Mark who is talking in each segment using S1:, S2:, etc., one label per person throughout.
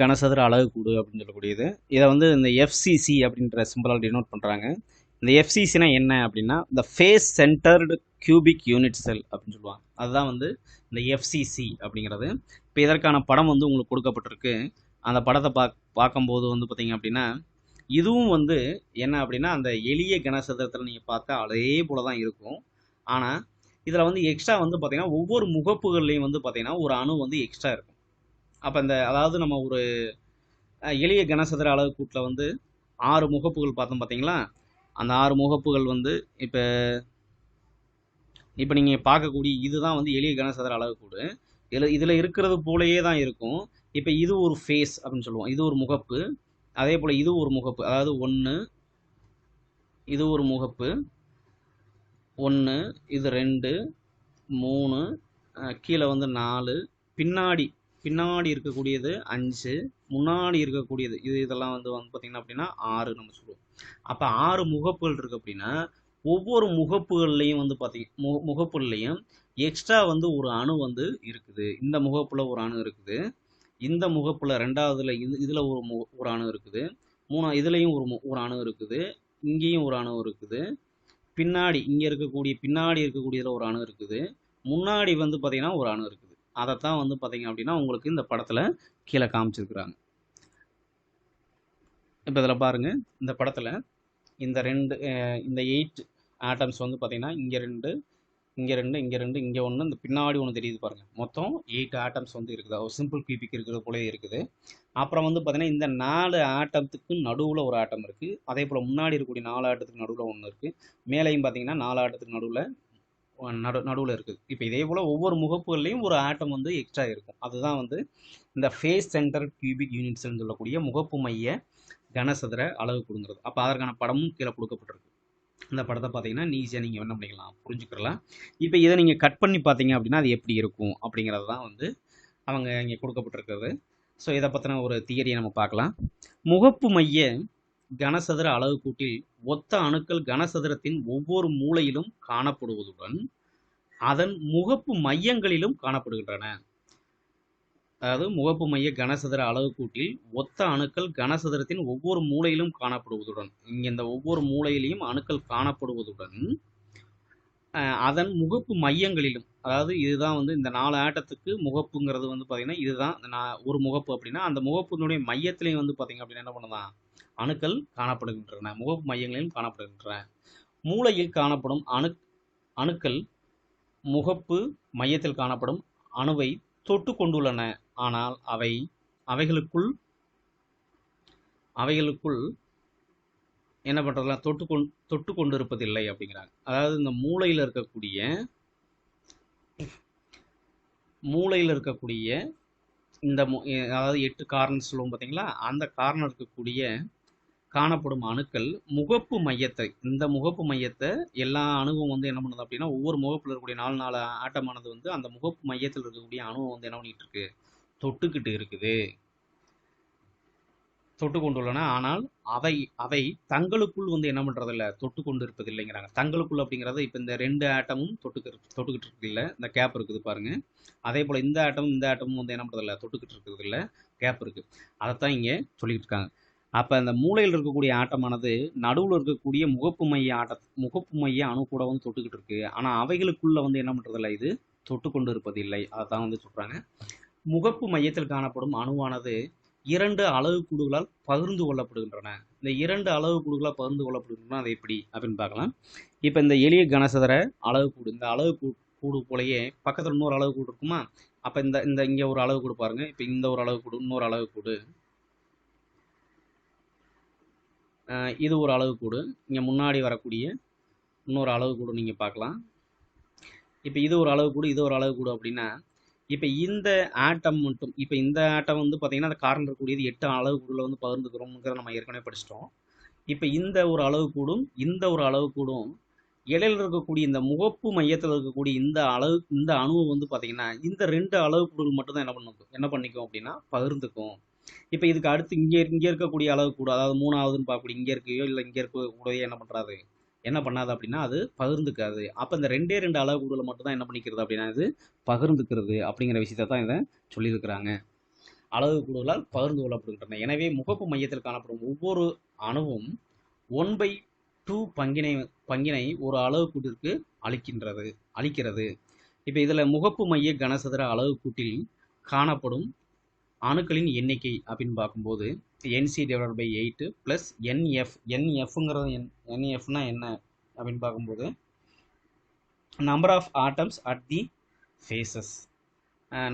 S1: கனசதுர அலகுக்கூடு அப்படின்னு சொல்லக்கூடியது. இதை வந்து இந்த எஃப்சிசி அப்படின்ற சிம்பலால் டினோட் பண்ணுறாங்க. இந்த எஃப்சிசினா என்ன அப்படின்னா இந்த face centred cubic unit cell அப்படின்னு சொல்லுவாங்க. அதுதான் வந்து இந்த எஃப்சிசி அப்படிங்கிறது. இப்போ இதற்கான படம் வந்து உங்களுக்கு கொடுக்கப்பட்டிருக்கு. அந்த படத்தை பார்க்கும்போது வந்து பார்த்தீங்க அப்படின்னா இதுவும் வந்து என்ன அப்படின்னா அந்த எளிய கனசதுரத்தில் நீங்கள் பார்த்தா அதே போல தான் இருக்கும். ஆனால் இதில் வந்து எக்ஸ்ட்ரா வந்து பார்த்தீங்கன்னா ஒவ்வொரு முகப்புகள்லையும் வந்து பார்த்தீங்கன்னா ஒரு அணு வந்து எக்ஸ்ட்ரா இருக்கும். அப்போ இந்த அதாவது நம்ம ஒரு எளிய கனசதுர அலகுக்கூட்டில் வந்து 6 முகப்புகள் பார்த்தோம் பார்த்தீங்களா? அந்த 6 முகப்புகள் வந்து இப்போ இப்போ நீங்கள் பார்க்கக்கூடிய இதுதான் வந்து எளிய கனசதுர அலகுக்கூடு. இதில் இருக்கிறது போலயே தான் இருக்கும். இப்போ இது ஒரு ஃபேஸ் அப்படின்னு சொல்லுவோம். இது ஒரு முகப்பு. அதே போல் இது ஒரு முகப்பு. அதாவது 1 இது ஒரு முகப்பு 1 இது 2 3 கீழே வந்து 4 பின்னாடி பின்னாடி இருக்கக்கூடியது 5 முன்னாடி இருக்கக்கூடியது இதெல்லாம் வந்து பார்த்தீங்கன்னா அப்படின்னா 6 நம்ம சொல்லுவோம். அப்போ 6 முகப்புகள் இருக்குது அப்படின்னா ஒவ்வொரு முகப்புகள்லையும் வந்து பார்த்தீங்க முகப்புலையும் எக்ஸ்ட்ரா வந்து ஒரு அணு வந்து இருக்குது. இந்த முகப்புல ஒரு அணு இருக்குது. இந்த முகப்புல ரெண்டாவதுல இதுல ஒரு அணு இருக்குது. இதுலையும் ஒரு அணு இருக்குது. இங்கேயும் ஒரு அணு இருக்குது. பின்னாடி பின்னாடி இருக்கக்கூடியதுல ஒரு அணு இருக்குது. முன்னாடி வந்து பார்த்தீங்கன்னா ஒரு அணு இருக்குது. அதைத்தான் வந்து பார்த்தீங்க அப்படின்னா உங்களுக்கு இந்த படத்தில் கீழே காமிச்சிருக்கிறாங்க. இப்போ இதில் பாருங்க, இந்த படத்தில் இந்த இந்த 8 ஆட்டம்ஸ் வந்து பார்த்தீங்கன்னா இங்கே 2 இங்கே 2 இங்கே 2 இங்கே 1 இந்த பின்னாடி ஒன்று தெரியுது பாருங்க. மொத்தம் 8 ஆட்டம்ஸ் வந்து இருக்குது. ஒரு சிம்பிள் கியூபிக் இருக்கிறது போலே இருக்குது. அப்புறம் வந்து பார்த்தீங்கன்னா இந்த 4 ஆட்டத்துக்கு நடுவில் ஒரு ஆட்டம் இருக்குது. அதே போல் முன்னாடி இருக்கக்கூடிய 4 ஆட்டத்துக்கு நடுவில் ஒன்று இருக்குது. மேலேயும் பார்த்தீங்கன்னா 4 ஆட்டத்துக்கு நடுவில் இருக்குது. இப்போ இதே போல் ஒவ்வொரு முகப்புகள்லையும் ஒரு ஆட்டம் வந்து எக்ஸ்ட்ரா இருக்கும். அதுதான் வந்து இந்த ஃபேஸ் சென்டர் கியூபிக் யூனிட்ஸ்ன்னு சொல்லக்கூடிய முகப்பு மைய கனசதுர அலகுக்கூடுங்கிறது. அப்போ அதற்கான படமும் கீழே கொடுக்கப்பட்டிருக்கு. இந்த படத்தை பார்த்தீங்கன்னா ஈஸியாக நீங்கள் என்ன பண்ணிக்கலாம், புரிஞ்சுக்கலாம். இப்போ இதை நீங்கள் கட் பண்ணி பார்த்தீங்க அப்படின்னா அது எப்படி இருக்கும் அப்படிங்கிறது தான் வந்து அவங்க இங்கே கொடுக்கப்பட்டிருக்கிறது. ஸோ இதை பற்றின ஒரு தியரியை நம்ம பார்க்கலாம். முகப்பு மைய கனசதுர அலகுக்கூட்டில் ஒத்த அணுக்கள் கனசதுரத்தின் ஒவ்வொரு மூலையிலும் காணப்படுவதுடன் அதன் முகப்பு மையங்களிலும் காணப்படுகின்றன. அதாவது முகப்பு மைய கனசதுர அலகுக்கூட்டில் ஒத்த அணுக்கள் கனசதுரத்தின் ஒவ்வொரு மூலையிலும் காணப்படுவதுடன் இங்கே இந்த ஒவ்வொரு மூலையிலையும் அணுக்கள் காணப்படுவதுடன் அதன் முகப்பு மையங்களிலும், அதாவது இதுதான் வந்து இந்த 4 ஆட்டத்துக்கு முகப்புங்கிறது வந்து பார்த்தீங்கன்னா இதுதான் ஒரு முகப்பு அப்படின்னா அந்த முகப்பினுடைய மையத்திலையும் வந்து பார்த்தீங்க அப்படின்னா என்ன பண்ணுதான் அணுக்கள் காணப்படுகின்றன. முகப்பு மையங்களிலும் காணப்படுகின்றன. மூளையில் காணப்படும் அணுக்கள் முகப்பு மையத்தில் காணப்படும் அணுவை தொட்டு கொண்டுள்ளன. ஆனால் அவைகளுக்குள் என்ன பண்றதுலாம் தொட்டு கொண்டு இருப்பதில்லை அப்படிங்கிறாங்க. அதாவது இந்த மூளையில் இருக்கக்கூடிய இந்த அதாவது 8 கார்னர்ஸ் சொல்லுவோம் பார்த்தீங்களா, அந்த கார்னர் இருக்கக்கூடிய காணப்படும் அணுக்கள் இந்த முகப்பு மையத்தை எல்லா அணுவும் வந்து என்ன பண்ணுது அப்படின்னா ஒவ்வொரு முகப்பில் இருக்கக்கூடிய 4 ஆட்டமானது வந்து அந்த முகப்பு மையத்தில் இருக்கக்கூடிய அணுவை வந்து என்ன பண்ணிட்டு இருக்கு, தொட்டுக்கிட்டு இருக்குது, தொட்டு கொண்டுள்ளன. ஆனால் அவை தங்களுக்குள் வந்து என்ன பண்றதில்ல, தொட்டு கொண்டு இருப்பதில்லைங்கிறாங்க. தங்களுக்குள் அப்படிங்கிறது இப்போ இந்த 2 ஆட்டமும் தொட்டுக்கிட்டு இருக்கு இல்லை, இந்த கேப் இருக்குது பாருங்க. அதே போல இந்த ஆட்டமும் வந்து என்ன பண்றதில்ல, தொட்டுக்கிட்டு இருக்கிறது இல்லை, கேப் இருக்கு. அதைத்தான் இங்கே சொல்லிட்டு இருக்காங்க. அப்போ அந்த மூளையில் இருக்கக்கூடிய ஆட்டமானது நடுவில் இருக்கக்கூடிய முகப்பு மைய அணு கூட வந்து தொட்டுக்கிட்டு இருக்கு. ஆனால் அவைகளுக்குள்ள வந்து என்ன பண்றதில்ல, இது தொட்டு கொண்டு இருப்பதில்லை. அதைத்தான் வந்து சொல்றாங்க. முகப்பு மையத்தில் காணப்படும் அணுவானது 2 அலகுக்கூடுகளால் பகிர்ந்து கொள்ளப்படுகின்றன. இந்த 2 அலகுக்கூடுகளால் பகிர்ந்து கொள்ளப்படுகின்றன அது எப்படி அப்படின்னு பார்க்கலாம். இப்போ இந்த எளிய கனசதுர அலகுக்கூடு, இந்த அலகுக்கூடு போலயே பக்கத்தில் இன்னொரு அலகுக்கூடு இருக்குமா? அப்போ இந்த இங்கே ஒரு அலகுக்கூடு பாருங்க. இப்போ இந்த ஒரு அலகுக்கூடு, இன்னொரு அலகுக்கூடு, இது ஒரு அலகுக்கூடு, இங்கே முன்னாடி வரக்கூடிய இன்னொரு அலகுக்கூடு நீங்கள் பார்க்கலாம். இப்போ இது ஒரு அலகுக்கூடு, இது ஒரு அலகுக்கூடு அப்படின்னா இப்போ இந்த ஆட்டம் மட்டும் இப்போ இந்த ஆட்டம் வந்து பார்த்தீங்கன்னா அந்த கார்னர் இருக்கக்கூடியது 8 அலகுக்கூடுல வந்து பகிர்ந்துக்கிறோம்ங்கிறத நம்ம ஏற்கனவே படிச்சிட்டோம். இப்போ இந்த ஒரு அலகுக்கூடும் இந்த ஒரு அலகுக்கூடும் இடையில இருக்கக்கூடிய இந்த முகப்பு மையத்தில் இருக்கக்கூடிய இந்த அணுவை வந்து பார்த்தீங்கன்னா இந்த 2 அலகுக்கூடுகள் மட்டும்தான் என்ன பண்ணிக்கும் அப்படின்னா பகிர்ந்துக்கும். இப்போ இதுக்கு அடுத்து இங்கே இருக்கக்கூடிய அலகுக்கூடு, அதாவது 3ஆவதுன்னு பார்க்கக்கூடிய இங்கே இருக்கையோ இல்லை இங்கே இருக்கக்கூடியோ என்ன பண்ணாது அப்படின்னா அது பகிர்ந்துக்காது. அப்போ இந்த 2 அலகுக்கூடுல மட்டும் தான் என்ன பண்ணிக்கிறது அப்படின்னா இது பகிர்ந்துக்கிறது அப்படிங்கிற விஷயத்தை தான் இதை சொல்லியிருக்கிறாங்க. அளவுகூறுகளால் பகிர்ந்து கொள்ளப்படுகின்றன. எனவே முகப்பு மையத்தில் காணப்படும் ஒவ்வொரு அணுவும் 1/2 பங்கினை ஒரு அளவுக்கூட்டிற்கு அளிக்கிறது. இப்போ இதில் முகப்பு மைய கனசதுர அளவுக்கூட்டில் காணப்படும் அணுக்களின் எண்ணிக்கை அப்படின்னு பார்க்கும்போது NC/8 + NF. NFங்கிறது NFனா என்ன அப்படின்னு பார்க்கும்போது number of atoms at the faces.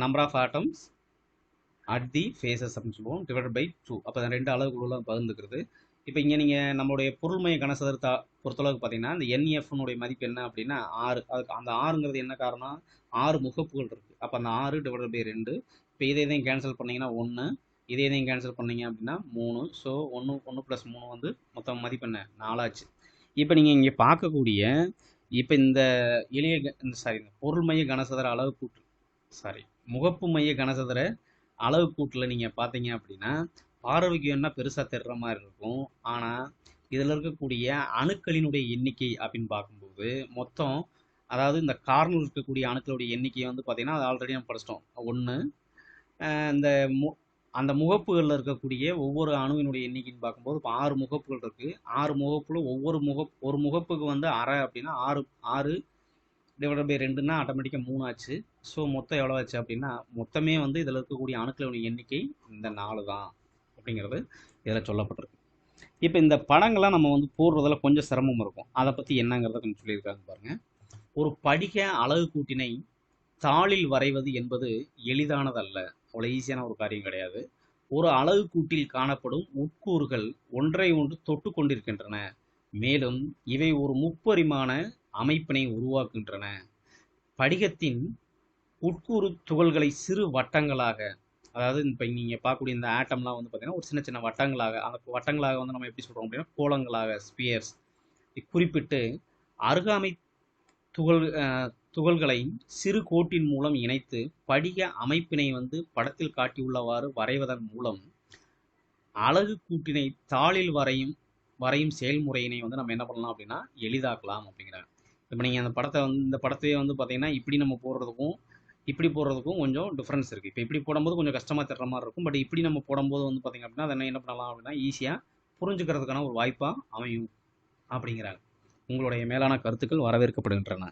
S1: Number of atoms at the faces அப்படின்னு சொல்லுவோம் /2. அப்போ அந்த 2 அளவுக்குள்ள பகிர்ந்துக்கிறது. இப்போ இங்கே நீங்கள் நம்மளுடைய பொருள்மைய கனசதுரத்தை பொறுத்தளவுக்கு பார்த்தீங்கன்னா இந்த NFனுடைய மதிப்பு என்ன அப்படின்னா 6. அதுக்கு அந்த 6ங்கிறது என்ன காரணம், 6 முகப்புகள் இருக்குது. அப்போ அந்த 6/2. இப்போ இதையும் கேன்சல் பண்ணிங்கன்னா 1, இதையும் கேன்சல் பண்ணிங்க அப்படின்னா 3. ஸோ 1 + 3 வந்து மொத்தம் மதிப்பு என்ன 4 ஆச்சு. இப்போ நீங்கள் இங்கே பார்க்கக்கூடிய இப்போ இந்த இந்த பொருள் மைய கனசதுர அளவுக்கூட்டு முகப்பு மைய கனசதுர அளவுக்கூட்டில் நீங்கள் பார்த்தீங்க அப்படின்னா பார்வைக்கு என்ன பெருசாக தெரிகிற மாதிரி இருக்கும். ஆனால் இதில் இருக்கக்கூடிய அணுக்களினுடைய எண்ணிக்கை அப்படின்னு பார்க்கும்போது மொத்தம், அதாவது இந்த கார்னர் இருக்கக்கூடிய அணுக்களுடைய எண்ணிக்கை வந்து பார்த்தீங்கன்னா அது ஆல்ரெடி நம்ம படிச்சிட்டோம். 1 இந்த அந்த முகப்புகளில் இருக்கக்கூடிய ஒவ்வொரு அணுவினுடைய எண்ணிக்கைன்னு பார்க்கும்போது இப்போ 6 முகப்புகள் இருக்குது. 6 முகப்புல ஒரு முகப்புக்கு வந்து அரை அப்படின்னா 6/2ன்னா ஆட்டோமேட்டிக்காக 3 ஆச்சு. ஸோ மொத்தம் எவ்வளோ ஆச்சு அப்படின்னா மொத்தமே வந்து இதில் இருக்கக்கூடிய அணுக்களுடைய எண்ணிக்கை இந்த 4 தான் அப்படிங்கிறது இதில் சொல்லப்பட்டிருக்கு. இப்போ இந்த படங்கள்லாம் நம்ம வந்து போடுறதுல கொஞ்சம் சிரமம் இருக்கும். அதை பற்றி என்னங்கிறத கொஞ்சம் சொல்லியிருக்காங்க பாருங்கள். ஒரு படிக அளவுக்கூட்டினை தாளில் வரைவது என்பது எளிதானதல்ல. அவ்வளோ ஈஸியான ஒரு காரியம் கிடையாது. ஒரு அளவுக்கூட்டில் காணப்படும் உட்கூறுகள் ஒன்றை ஒன்று தொட்டு கொண்டிருக்கின்றன. மேலும் இவை ஒரு முப்பரிமாண அமைப்பினை உருவாக்குகின்றன. படிகத்தின் உட்கூறு துகள்களை சிறு வட்டங்களாக, அதாவது இப்போ நீங்கள் பார்க்கக்கூடிய இந்த ஆட்டம்லாம் வந்து பார்த்தீங்கன்னா ஒரு சின்ன சின்ன வட்டங்களாக, அந்த வட்டங்களாக வந்து நம்ம எப்படி சொல்கிறோம் அப்படின்னா கோளங்களாக, ஸ்பியர்ஸ் குறிப்பிட்டு அருகாமை துகள்களை சிறு கோட்டின் மூலம் இணைத்து படிக அமைப்பினை வந்து படத்தில் காட்டியுள்ளவாறு வரைவதன் மூலம் அலகு கூட்டினை தாளில் வரையும் செயல்முறையினை வந்து நம்ம என்ன பண்ணலாம் அப்படின்னா எளிதாக்கலாம் அப்படிங்கிறாங்க. இப்போ நீங்கள் அந்த படத்தை வந்து இந்த படத்தையே வந்து பார்த்தீங்கன்னா இப்படி நம்ம போடுறதுக்கும் இப்படி போடுறதுக்கும் கொஞ்சம் டிஃப்ரென்ஸ் இருக்குது. இப்போ இப்படி போடும்போது கொஞ்சம் கஷ்டமாக தர்ற மாதிரி இருக்கும். பட் இப்படி நம்ம போடும்போது வந்து பார்த்திங்க அப்படின்னா அதை என்ன பண்ணலாம் அப்படின்னா ஈஸியாக புரிஞ்சுக்கிறதுக்கான ஒரு வாய்ப்பாக அமையும் அப்படிங்கிறாங்க. உங்களுடைய மேலான கருத்துக்கள் வரவேற்கப்படுகின்றன.